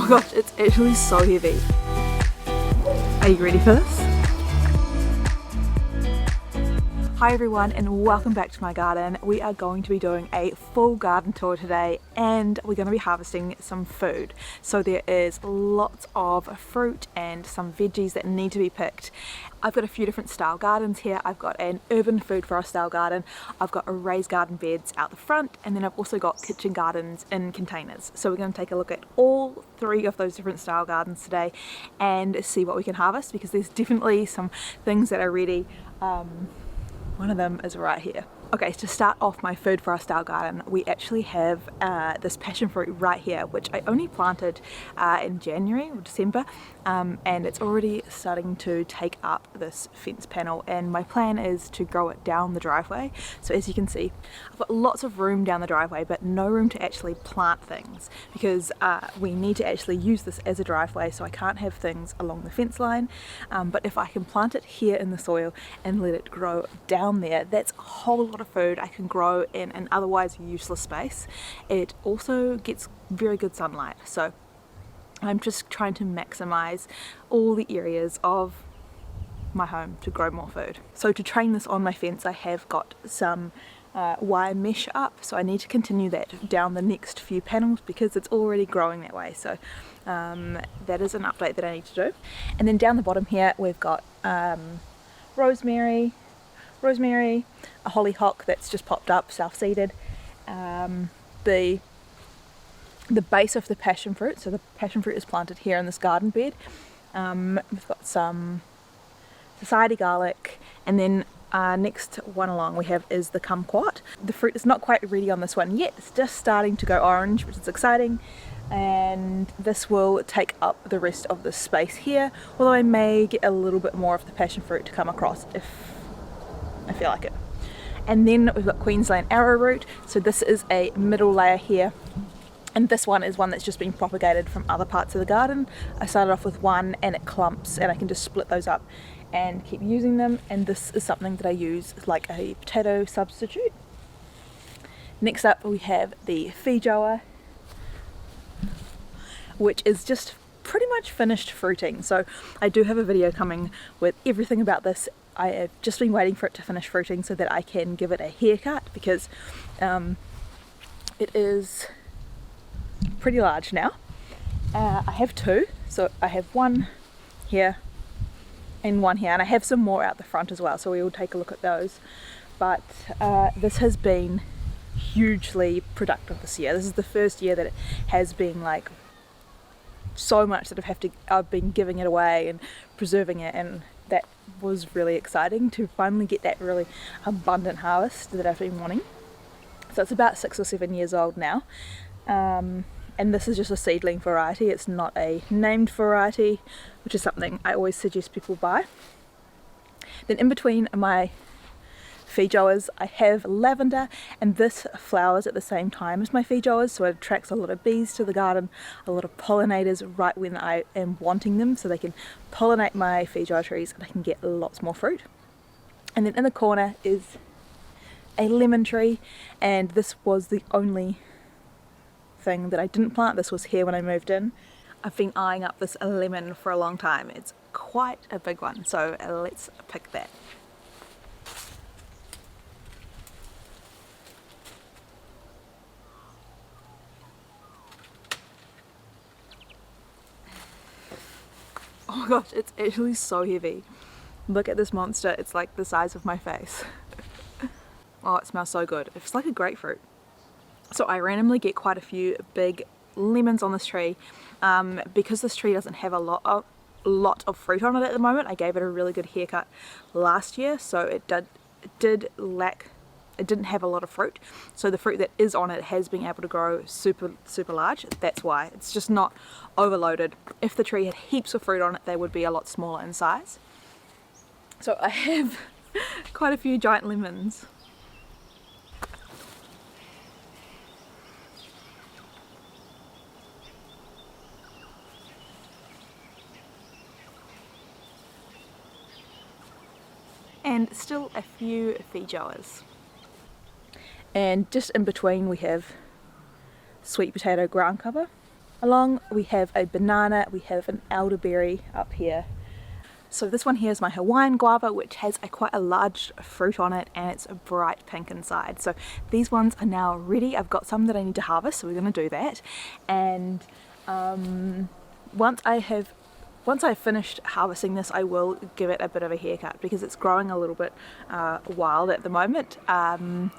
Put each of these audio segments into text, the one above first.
my gosh, it's actually so heavy. Are you ready for this? Hi everyone and welcome back to my garden. We are going to be doing a full garden tour today and we're going to be harvesting some food. So there is lots of fruit and some veggies that need to be picked. I've got a few different style gardens here. I've got an urban food forest style garden, I've got a raised garden beds out the front, and then I've also got kitchen gardens in containers. So we're going to take a look at all three of those different style gardens today and see what we can harvest, because there's definitely some things that are ready. One of them is right here. Okay, to start off my food for our style garden, we actually have this passion fruit right here, which I only planted in January or December, and it's already starting to take up this fence panel, and my plan is to grow it down the driveway. So as you can see, I've got lots of room down the driveway, but no room to actually plant things, because we need to actually use this as a driveway, so I can't have things along the fence line. But if I can plant it here in the soil and let it grow down there, that's a whole lot of food I can grow in an otherwise useless space. It also gets very good sunlight, so I'm just trying to maximize all the areas of my home to grow more food. So to train this on my fence, I have got some wire mesh up, so I need to continue that down the next few panels because it's already growing that way. So that is an update that I need to do. And then down the bottom here we've got rosemary, a hollyhock that's just popped up, self-seeded, the base of the passion fruit, so the passion fruit is planted here in this garden bed. We've got some society garlic, and then next one along we have is the kumquat. The fruit is not quite ready on this one yet, it's just starting to go orange, which is exciting, and this will take up the rest of the space here, although I may get a little bit more of the passion fruit to come across if I feel like it. And then we've got Queensland arrowroot, so this is a middle layer here, and this one is one that's just been propagated from other parts of the garden. I started off with one and it clumps, and I can just split those up and keep using them, and this is something that I use like a potato substitute. Next up we have the feijoa, which is just pretty much finished fruiting, so I do have a video coming with everything about this. I have just been waiting for it to finish fruiting so that I can give it a haircut, because it is pretty large now. I have two, so I have one here and one here, and I have some more out the front as well, so we will take a look at those. But this has been hugely productive this year. This is the first year that it has been like so much that I've been giving it away and preserving it, and that was really exciting to finally get that really abundant harvest that I've been wanting. So it's about 6 or 7 years old now, and this is just a seedling variety, it's not a named variety, which is something I always suggest people buy. Then in between my feijoas I have lavender, and this flowers at the same time as my feijoas, so it attracts a lot of bees to the garden, a lot of pollinators right when I am wanting them, so they can pollinate my feijoa trees and I can get lots more fruit. And then in the corner is a lemon tree, and this was the only thing that I didn't plant. This was here when I moved in. I've been eyeing up this lemon for a long time. It's quite a big one, so let's pick that. Oh my gosh, it's actually so heavy. Look at this monster, it's like the size of my face. Oh, it smells so good. It's like a grapefruit. So I randomly get quite a few big lemons on this tree. Because this tree doesn't have a lot of fruit on it at the moment, I gave it a really good haircut last year, so it didn't have a lot of fruit. So the fruit that is on it has been able to grow super large. That's why it's just not overloaded. If the tree had heaps of fruit on it, they would be a lot smaller in size. So I have quite a few giant lemons. And still a few feijoas. And just in between we have sweet potato ground cover. Along we have a banana, we have an elderberry up here. So this one here is my Hawaiian guava, which has quite a large fruit on it, and it's a bright pink inside. So these ones are now ready. I've got some that I need to harvest, so we're going to do that. And once I've finished harvesting this, I will give it a bit of a haircut because it's growing a little bit wild at the moment, and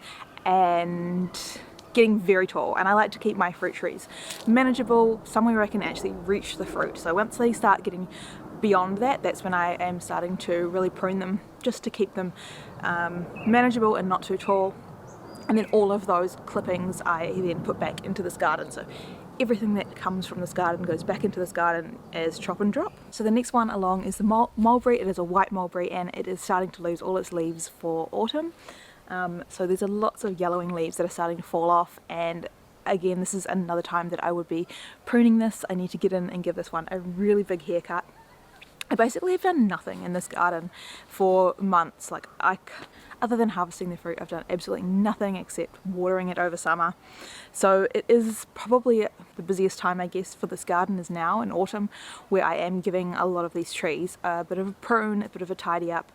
getting very tall. And I like to keep my fruit trees manageable, somewhere I can actually reach the fruit. So once they start getting beyond that, that's when I am starting to really prune them, just to keep them manageable and not too tall. And then all of those clippings I then put back into this garden. So everything that comes from this garden goes back into this garden as chop and drop. So the next one along is the mulberry. It is a white mulberry, and it is starting to lose all its leaves for autumn. So there's lots of yellowing leaves that are starting to fall off, and again, this is another time that I would be pruning this. I need to get in and give this one a really big haircut. I basically have done nothing in this garden for months. Like, other than harvesting the fruit, I've done absolutely nothing except watering it over summer. So it is probably the busiest time, I guess, for this garden is now in autumn, where I am giving a lot of these trees a bit of a prune, a bit of a tidy up.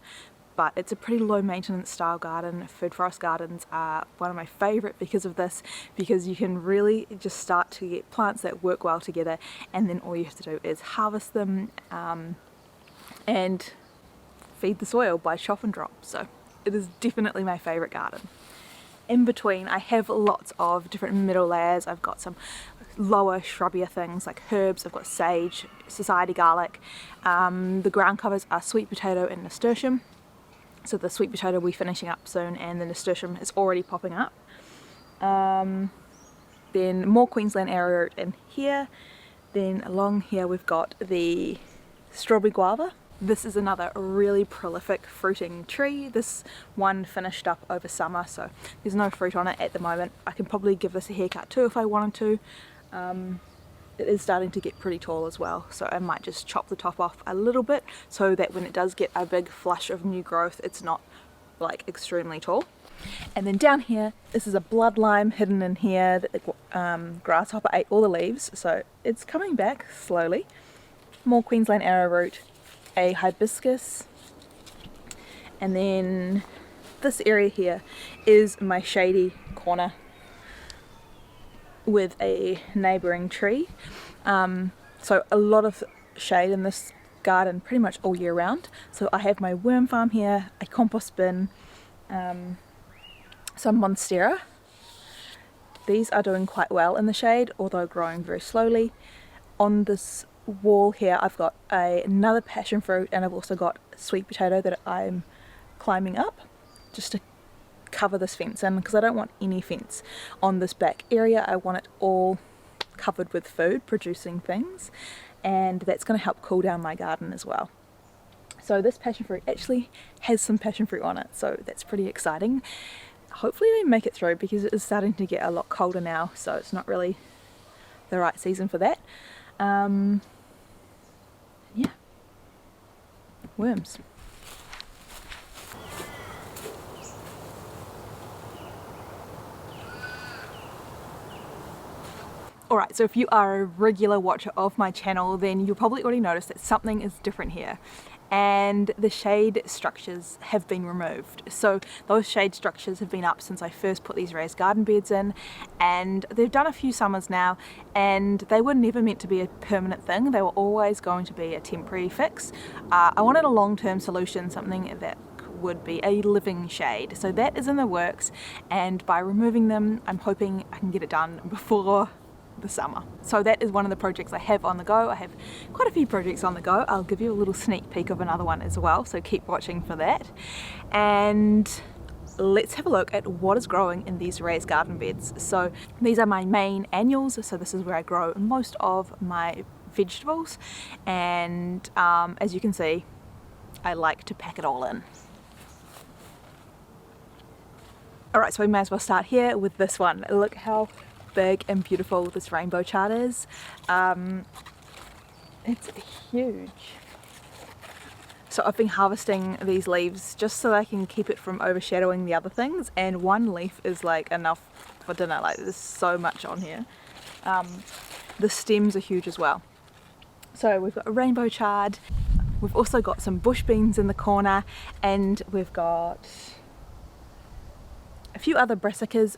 But it's a pretty low maintenance style garden. Food forest gardens are one of my favourite because of this, because you can really just start to get plants that work well together, and then all you have to do is harvest them and feed the soil by chop and drop. So it is definitely my favourite garden. In between, I have lots of different middle layers. I've got some lower shrubbier things like herbs. I've got sage, society garlic. The ground covers are sweet potato and nasturtium. So the sweet potato will be finishing up soon, and the nasturtium is already popping up. Then more Queensland arrowroot in here. Then along here we've got the strawberry guava. This is another really prolific fruiting tree. This one finished up over summer, so there's no fruit on it at the moment. I can probably give this a haircut too if I wanted to. It is starting to get pretty tall as well, so I might just chop the top off a little bit so that when it does get a big flush of new growth, it's not like extremely tall. And then down here, this is a blood lime hidden in here that the grasshopper ate all the leaves, so it's coming back slowly. More Queensland arrowroot, a hibiscus, and then this area here is my shady corner with a neighbouring tree. So a lot of shade in this garden pretty much all year round. So I have my worm farm here, a compost bin, some monstera. These are doing quite well in the shade, although growing very slowly. On this wall here I've got another passion fruit, and I've also got sweet potato that I'm climbing up just to cover this fence in, because I don't want any fence on this back area. I want it all covered with food producing things, and that's going to help cool down my garden as well. So this passion fruit actually has some passion fruit on it, so that's pretty exciting. Hopefully they make it through, because it is starting to get a lot colder now, so it's not really the right season for that. Yeah, worms. Alright, so if you are a regular watcher of my channel, then you'll probably already notice that something is different here, and the shade structures have been removed. So those shade structures have been up since I first put these raised garden beds in, and they've done a few summers now, and they were never meant to be a permanent thing. They were always going to be a temporary fix. I wanted a long-term solution, something that would be a living shade. So that is in the works, and by removing them, I'm hoping I can get it done before the summer. So that is one of the projects I have on the go. I have quite a few projects on the go. I'll give you a little sneak peek of another one as well, so keep watching for that. And let's have a look at what is growing in these raised garden beds. So these are my main annuals, so this is where I grow most of my vegetables, and as you can see, I like to pack it all in. Alright, so we may as well start here with this one. Look how big and beautiful this rainbow chard is. It's huge. So I've been harvesting these leaves just so I can keep it from overshadowing the other things, and one leaf is like enough for dinner. Like, there's so much on here. the stems are huge as well. So we've got a rainbow chard, we've also got some bush beans in the corner, and we've got a few other brassicas.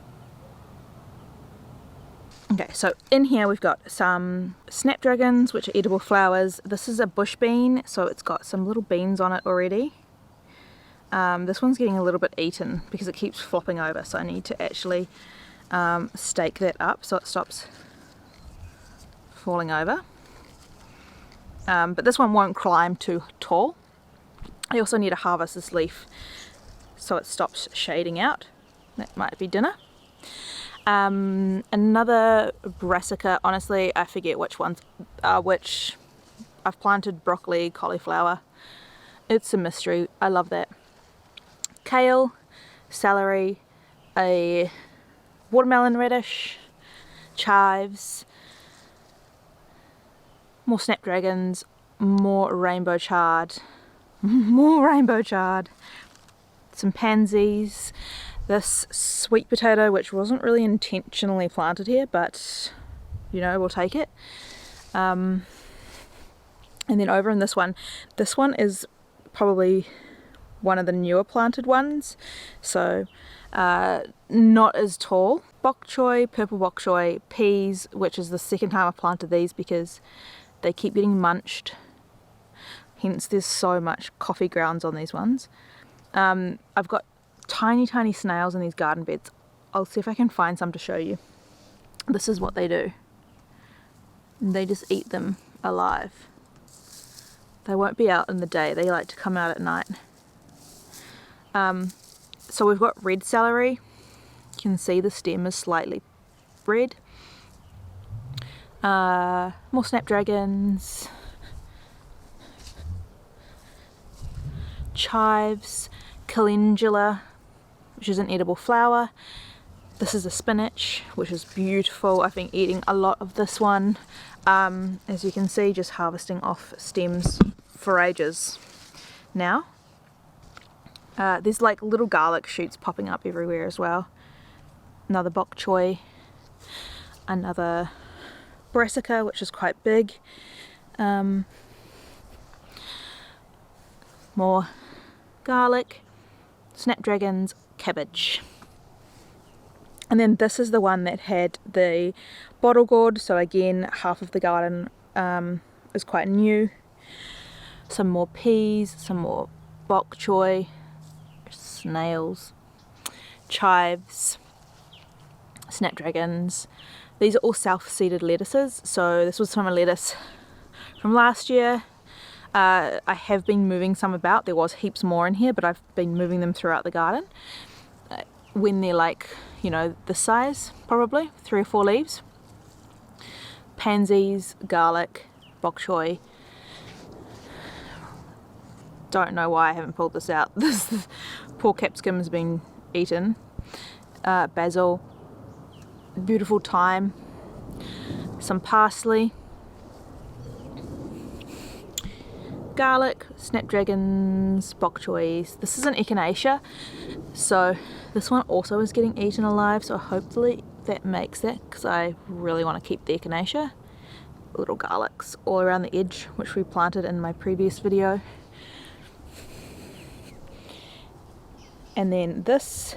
Okay, so in here we've got some snapdragons, which are edible flowers. This is a bush bean, so it's got some little beans on it already. This one's getting a little bit eaten because it keeps flopping over, so I need to actually stake that up so it stops falling over. But this one won't climb too tall. I also need to harvest this leaf so it stops shading out. That might be dinner. Another brassica, honestly I forget which ones are which. I've planted broccoli, cauliflower. It's a mystery. I love that. Kale, celery, a watermelon radish, chives, more snapdragons, more rainbow chard, more rainbow chard, some pansies, this sweet potato which wasn't really intentionally planted here, but you know, we'll take it. And then over in this one is probably one of the newer planted ones, so not as tall. Bok choy, purple bok choy, peas, which is the second time I've planted these because they keep getting munched, hence there's so much coffee grounds on these ones. I've got tiny snails in these garden beds. I'll see if I can find some to show you. This is what they do. They just eat them alive. They won't be out in the day, they like to come out at night. So we've got red celery. You can see the stem is slightly red. More snapdragons, chives, calendula, which is an edible flower. This is a spinach, which is beautiful. I've been eating a lot of this one. As you can see, just harvesting off stems for ages now. There's like little garlic shoots popping up everywhere as well. Another bok choy, another brassica, which is quite big. More garlic, snapdragons, cabbage. And then this is the one that had the bottle gourd, so again half of the garden is quite new. Some more peas, some more bok choy, snails, chives, snapdragons. These are all self-seeded lettuces, so this was from a lettuce from last year. I have been moving some about. There was heaps more in here, but I've been moving them throughout the garden. When they're like, you know, this size, probably 3 or 4 leaves. Pansies, garlic, bok choy. Don't know why I haven't pulled this out. This poor capsicum has been eaten. Basil, beautiful thyme, some parsley, garlic, snapdragons, bok choys. This is an echinacea, so this one also is getting eaten alive, so hopefully that makes it, because I really want to keep the echinacea. Little garlics all around the edge, which we planted in my previous video. And then this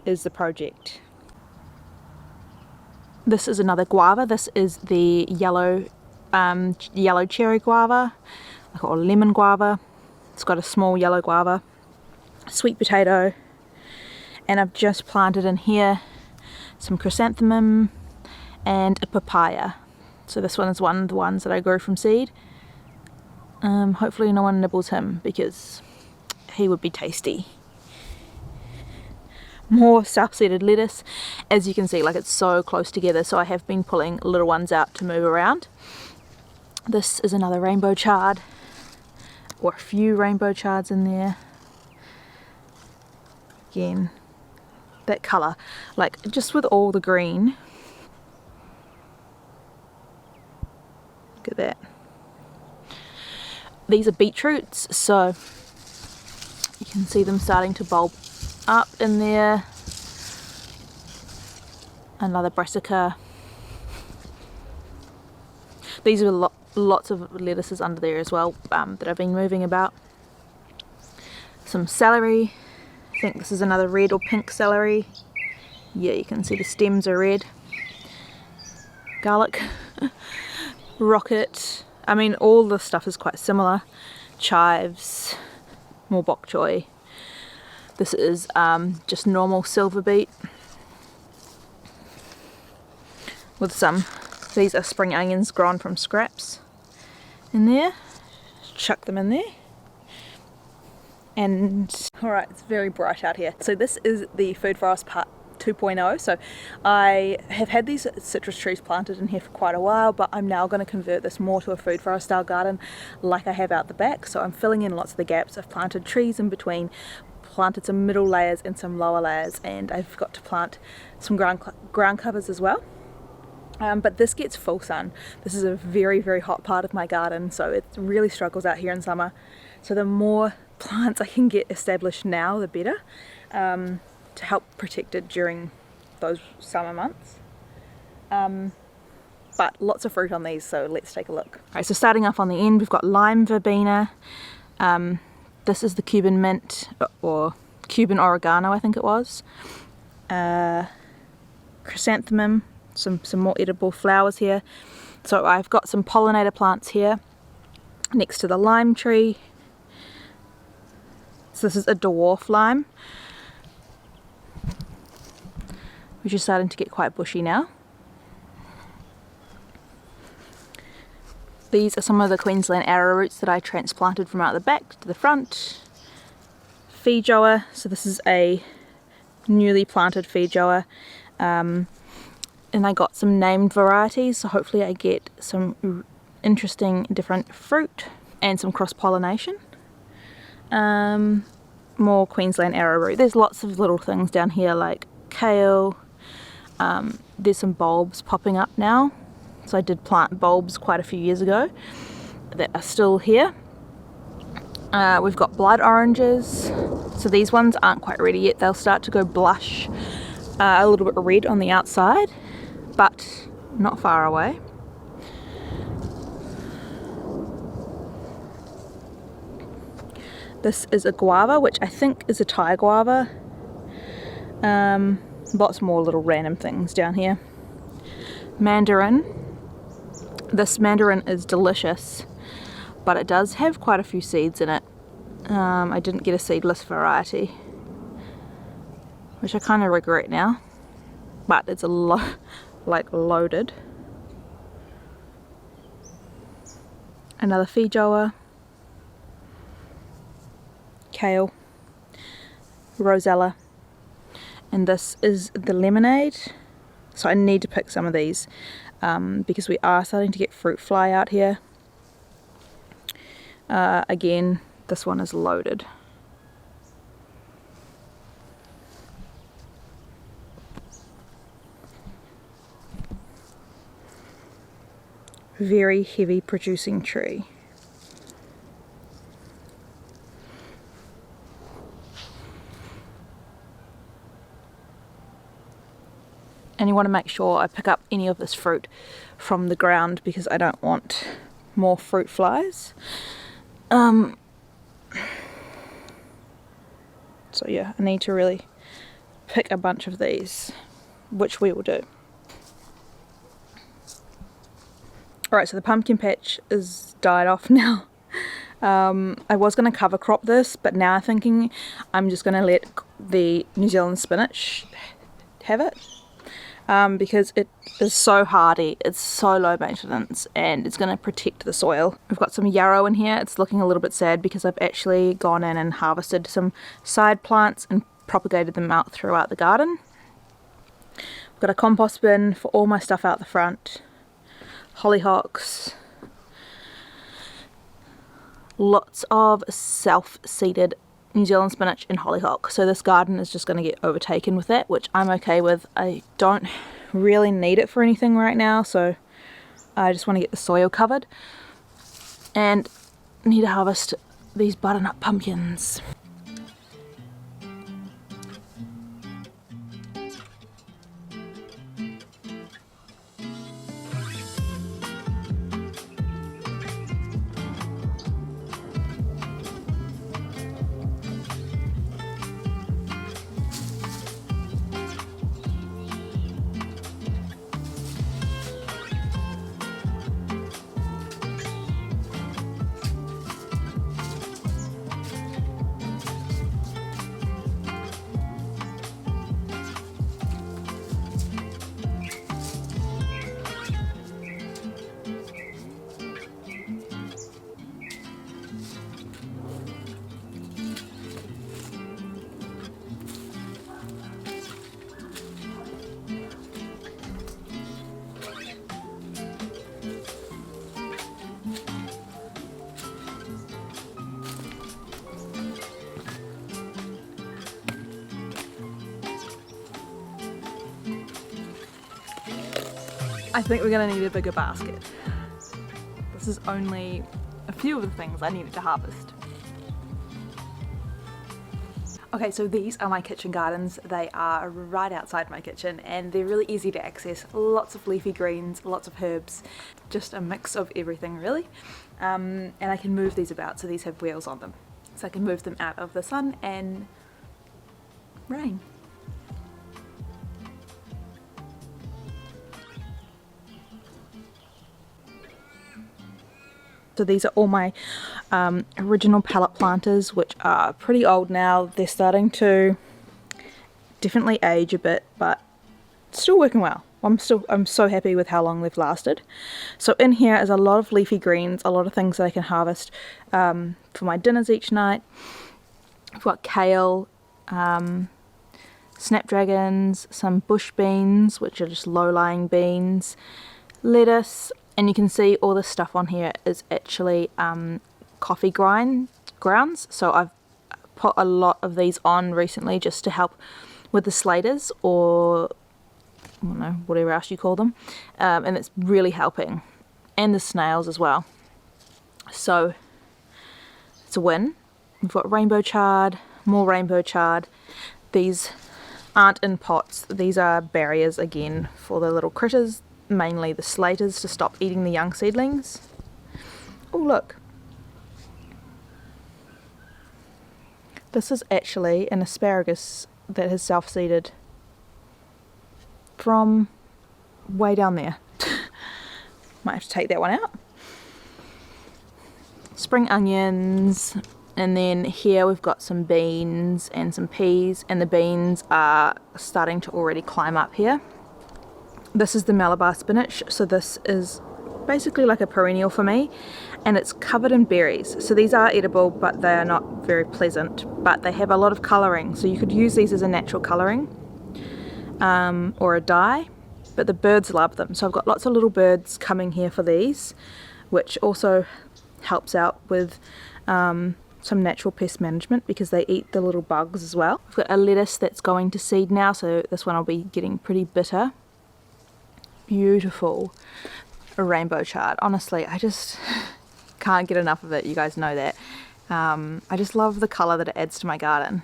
is the project. This is another guava. This is the yellow cherry guava, or lemon guava. It's got a small yellow guava, sweet potato, and I've just planted in here some chrysanthemum and a papaya. So this one is one of the ones that I grew from seed. Hopefully no one nibbles him because he would be tasty. More self-seeded lettuce. As you can see, like, it's so close together, so I have been pulling little ones out to move around. This is another rainbow chard, or a few rainbow chards in there. Again, that colour, like, just with all the green. Look at that. These are beetroots, so you can see them starting to bulb up in there. Another brassica, These are lots of lettuces under there as well that I've been moving about. Some celery. I think this is another red or pink celery. Yeah, you can see the stems are red. Garlic. Rocket. I mean, all the stuff is quite similar. Chives. More bok choy. This is just normal silver beet. With some, these are spring onions grown from scraps in there. Chuck them in there. And alright, it's very bright out here. So this is the food forest part 2.0. So I have had these citrus trees planted in here for quite a while, but I'm now going to convert this more to a food forest style garden like I have out the back. So I'm filling in lots of the gaps. I've planted trees in between, planted some middle layers and some lower layers, and I've got to plant some ground covers as well. But this gets full sun. This is a very, very hot part of my garden, so it really struggles out here in summer. So the more plants I can get established now, the better, to help protect it during those summer months. But lots of fruit on these, so let's take a look. Alright, so starting off on the end, we've got lime verbena. This is the Cuban mint, or Cuban oregano I think it was. Chrysanthemum. Some more edible flowers here. So I've got some pollinator plants here next to the lime tree. So this is a dwarf lime, which is starting to get quite bushy now. These are some of the Queensland arrowroots that I transplanted from out the back to the front. Feijoa, so this is a newly planted feijoa. And I got some named varieties, so hopefully I get some interesting different fruit and some cross-pollination. More Queensland arrowroot. There's lots of little things down here like kale. There's some bulbs popping up now. So I did plant bulbs quite a few years ago that are still here. We've got blood oranges. So these ones aren't quite ready yet. They'll start to go blush a little bit red on the outside, but not far away. This is a guava, which I think is a Thai guava. Lots more little random things down here. Mandarin. This mandarin is delicious, but it does have quite a few seeds in it. I didn't get a seedless variety, which I kind of regret now, but it's like loaded. Another feijoa, kale, rosella, and this is the lemonade. So I need to pick some of these because we are starting to get fruit fly out here. Again, this one is loaded. Very heavy producing tree. And you want to make sure I pick up any of this fruit from the ground because I don't want more fruit flies. So yeah, I need to really pick a bunch of these, which we will do. Alright, so the pumpkin patch is died off now. I was going to cover crop this, but now I'm thinking I'm just going to let the New Zealand spinach have it. Because it is so hardy, it's so low maintenance, and it's going to protect the soil. We've got some yarrow in here. It's looking a little bit sad because I've actually gone in and harvested some side plants and propagated them out throughout the garden. We've got a compost bin for all my stuff out the front. Hollyhocks. Lots of self-seeded New Zealand spinach and hollyhock. So this garden is just going to get overtaken with that, which I'm okay with. I don't really need it for anything right now, so I just want to get the soil covered. And need to harvest these butternut pumpkins. I think we're gonna need a bigger basket. This is only a few of the things I needed to harvest. Okay, so these are my kitchen gardens. They are right outside my kitchen and they're really easy to access. Lots of leafy greens, lots of herbs, just a mix of everything really. And I can move these about, so these have wheels on them. So I can move them out of the sun and rain. So these are all my original pallet planters, which are pretty old now. They're starting to definitely age a bit, but still working well. I'm so happy with how long they've lasted. So in here is a lot of leafy greens, a lot of things that I can harvest for my dinners each night. I've got kale, snapdragons, some bush beans, which are just low-lying beans, lettuce. And you can see all this stuff on here is actually coffee grounds. So I've put a lot of these on recently just to help with the slaters, or I don't know, whatever else you call them. And it's really helping. And the snails as well. So it's a win. We've got rainbow chard, more rainbow chard. These aren't in pots. These are barriers again for the little critters. Mainly the slaters, to stop eating the young seedlings. Oh look, this is actually an asparagus that has self-seeded from way down there. Might have to take that one out. Spring onions, and then here we've got some beans and some peas, and the beans are starting to already climb up here. This is the Malabar spinach, so this is basically like a perennial for me, and it's covered in berries. So these are edible, but they are not very pleasant, but they have a lot of colouring, so you could use these as a natural colouring or a dye, but the birds love them. So I've got lots of little birds coming here for these, which also helps out with some natural pest management because they eat the little bugs as well. I've got a lettuce that's going to seed now, so this one will be getting pretty bitter. Beautiful rainbow chard. Honestly, I just can't get enough of it. You guys know that. I just love the colour that it adds to my garden.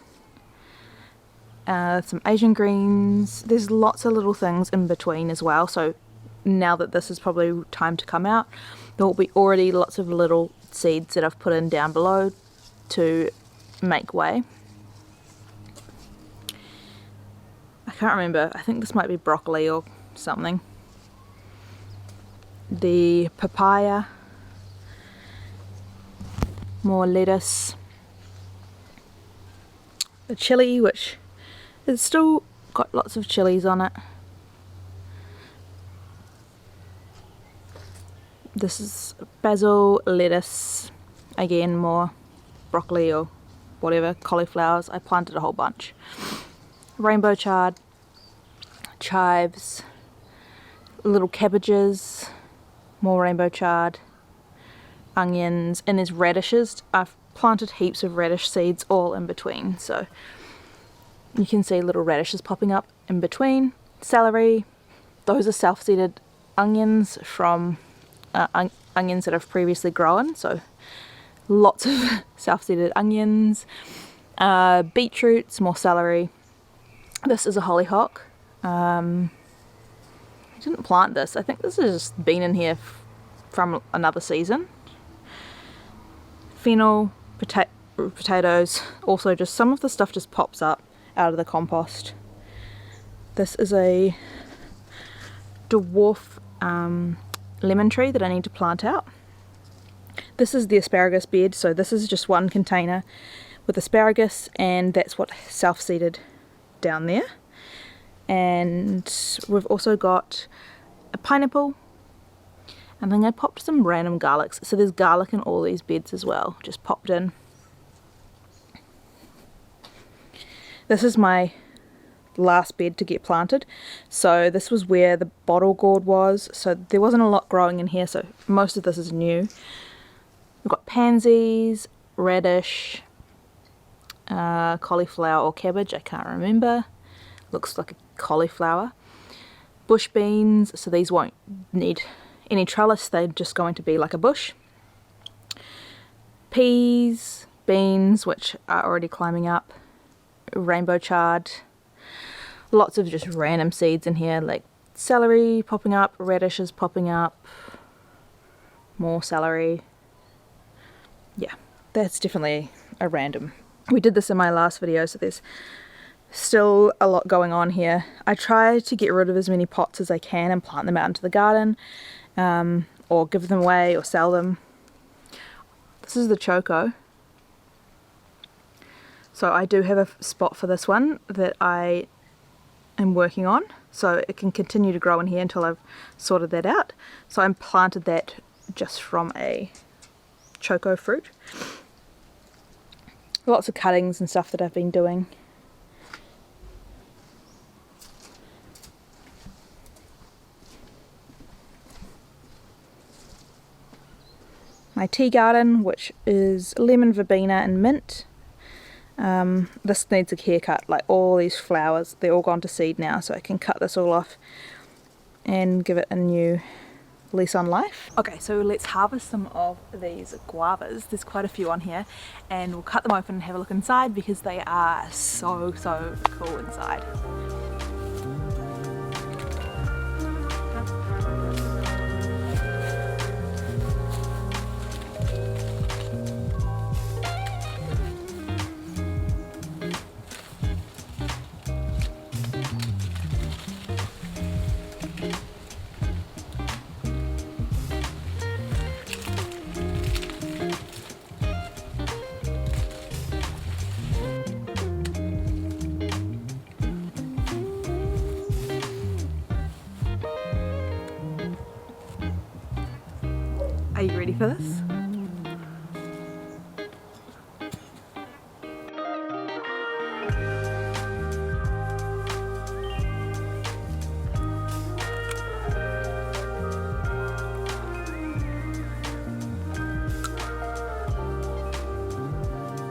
Some Asian greens. There's lots of little things in between as well. So now that this is probably time to come out, there will be already lots of little seeds that I've put in down below to make way. I can't remember. I think this might be broccoli or something. The papaya, more lettuce, the chilli, which has still got lots of chilies on it. This is basil, lettuce, again more broccoli or whatever, cauliflowers. I planted a whole bunch. Rainbow chard, chives, little cabbages, more rainbow chard, onions, and there's radishes. I've planted heaps of radish seeds all in between, so you can see little radishes popping up in between. Celery, those are self-seeded onions from onions that I've previously grown, so lots of self-seeded onions. Beetroots, more celery. This is a hollyhock. I didn't plant this. I think this has just been in here from another season. Fennel, potatoes, also just some of the stuff just pops up out of the compost. This is a dwarf lemon tree that I need to plant out. This is the asparagus bed, so this is just one container with asparagus, and that's what self-seeded down there. And we've also got a pineapple, and then I popped some random garlics. So there's garlic in all these beds as well, just popped in. This is my last bed to get planted, so this was where the bottle gourd was, so there wasn't a lot growing in here, so most of this is new. We've got pansies, radish, cauliflower or cabbage, I can't remember, looks like a cauliflower, bush beans, so these won't need any trellis, they're just going to be like a bush. Peas, beans, which are already climbing up, rainbow chard, lots of just random seeds in here, like celery popping up, radishes popping up, more celery. Yeah, that's definitely a random. We did this in my last video, so there's still a lot going on here. I try to get rid of as many pots as I can and plant them out into the garden, or give them away or sell them. This is the choco. So I do have a spot for this one that I am working on, so it can continue to grow in here until I've sorted that out. So I planted that just from a choco fruit. Lots of cuttings and stuff that I've been doing. My tea garden, which is lemon, verbena and mint. This needs a haircut, like all these flowers, they're all gone to seed now, so I can cut this all off and give it a new lease on life. Okay, so let's harvest some of these guavas. There's quite a few on here, and we'll cut them open and have a look inside because they are so cool inside. Are you ready for this?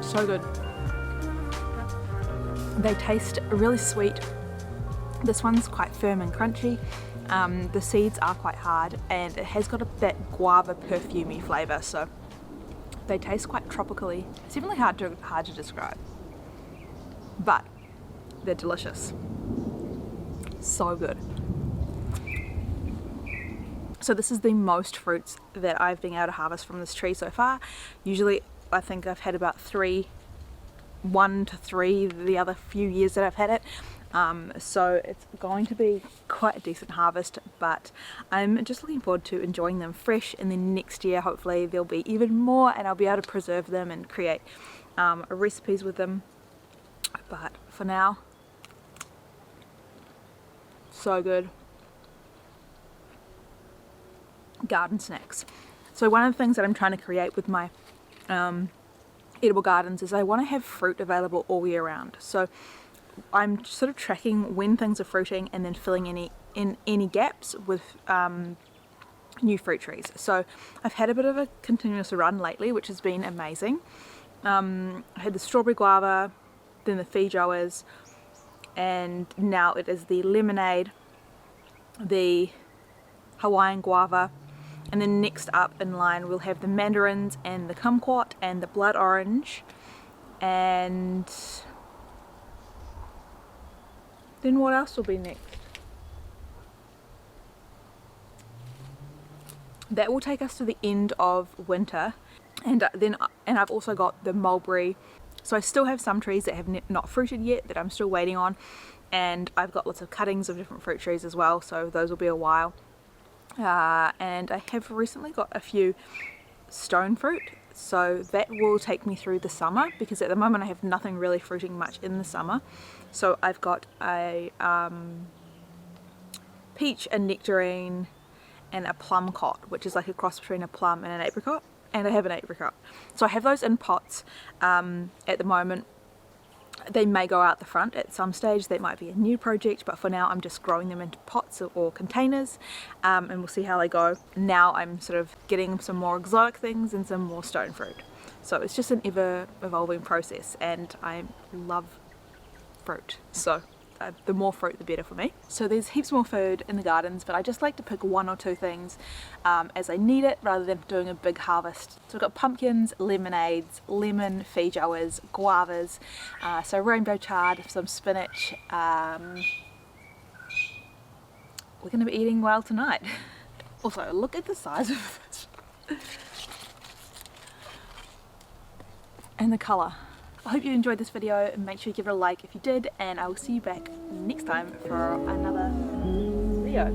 So good. They taste really sweet. This one's quite firm and crunchy. The seeds are quite hard, and it has got that guava perfumey flavour, so they taste quite tropically. It's definitely hard to describe, but they're delicious. So good. So this is the most fruits that I've been able to harvest from this tree so far. Usually I think I've had about 1 to 3 the other few years that I've had it. So it's going to be quite a decent harvest, but I'm just looking forward to enjoying them fresh, and then next year hopefully there'll be even more and I'll be able to preserve them and create recipes with them. But for now, so good. Garden snacks. So one of the things that I'm trying to create with my edible gardens is I want to have fruit available all year round. So I'm sort of tracking when things are fruiting and then filling in any gaps with new fruit trees. So I've had a bit of a continuous run lately, which has been amazing. I had the strawberry guava, then the feijoas, and now it is the lemonade, the Hawaiian guava, and then next up in line we'll have the mandarins and the kumquat and the blood orange, and then what else will be next? That will take us to the end of winter, and I've also got the mulberry. So I still have some trees that have not fruited yet that I'm still waiting on, and I've got lots of cuttings of different fruit trees as well, so those will be a while. And I have recently got a few stone fruit, so that will take me through the summer, because at the moment I have nothing really fruiting much in the summer. So I've got a peach, a nectarine, and a plum cot, which is like a cross between a plum and an apricot, and I have an apricot. So I have those in pots at the moment. They may go out the front at some stage, that might be a new project, but for now I'm just growing them into pots or containers, and we'll see how they go. Now I'm sort of getting some more exotic things and some more stone fruit. So it's just an ever evolving process, and I love fruit, so the more fruit the better for me. So there's heaps more food in the gardens, but I just like to pick 1 or 2 things as I need it rather than doing a big harvest. So we've got pumpkins, lemonades, lemon feijoas, guavas, so rainbow chard, some spinach. We're going to be eating well tonight. Also, look at the size of this. And the colour. I hope you enjoyed this video, and make sure you give it a like if you did, and I will see you back next time for another video.